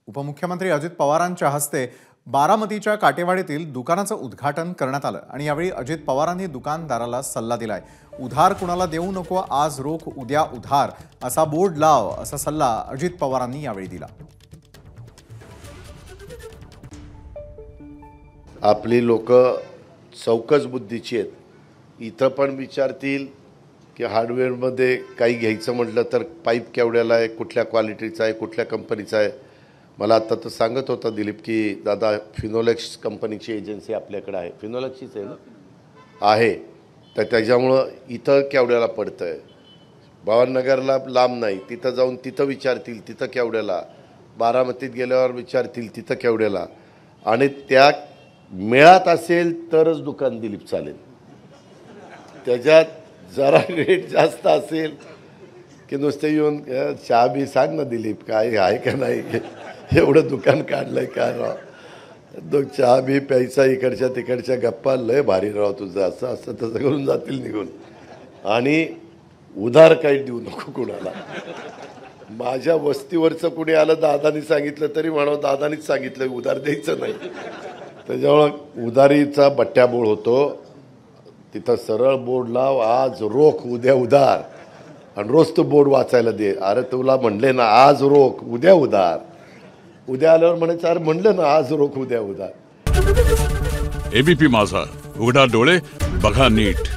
उपमुख्यमंत्री अजित पवारांच्या हस्ते बारामतीच्या काटेवाडीतील दुकानाचं उद्घाटन करण्यात आलं आणि यावेळी अजित पवारांनी दुकानदाराला सल्ला दिलाय। उधार कुणाला देऊ नको, आज रोख उद्या उधार असा बोर्ड लाव असा सल्ला अजित पवारांनी यावेळी दिला। आपली लोक चौकस बुद्धीची आहेत। इथं पण विचारतील की हार्डवेअरमध्ये काही घ्यायचं म्हटलं तर पाईप केवढ्याला आहे, कुठल्या क्वालिटीचा आहे, कुठल्या कंपनीचा आहे। मला आता तर सांगत होता दिलीप की दादा फिनोलेक्स कंपनीची एजन्सी आपल्याकडे आहे, फिनोलेक्सचीच आहे ना, आहे। तर त्याच्यामुळं इथं केवढ्याला पडतं आहे, भवाननगरला लांब नाही, तिथं जाऊन तिथं विचारतील तिथं केवढ्याला, बारामतीत गेल्यावर विचारतील तिथं केवढ्याला, आणि त्या मिळत असेल तरच दुकान दिलीप चालेल। त्याच्यात जरा रेट जास्त असेल की नुसते येऊन चहा बी सांग ना दिलीप काय आहे का नाही, एवढं दुकान काढलंय काय राव, चहा बी प्यायचा, इकडच्या तिकडच्या गप्पा लय भारी राव तुझं, असं असं तसं करून जातील निघून। आणि उधार काही देऊ नको कुणाला। माझ्या वस्तीवरचं कुणी आलं दादानी सांगितलं तरी म्हणावं दादानीच सांगितलं उधार द्यायचं नाही। त्याच्यामुळं उधारीचा बट्ट्याबोळ होतो। तिथं सरळ बोर्ड लाव, आज रोख उद्या उधार, आणि रोज तो बोर्ड वाचायला दे। अरे तुला म्हणले ना आज रोख उद्या उधार, उद्या आल्यावर म्हणायचं अरे म्हणलं ना आज रोख उद्या उधार। एबीपी माझा, उघडा डोळे बघा नीट।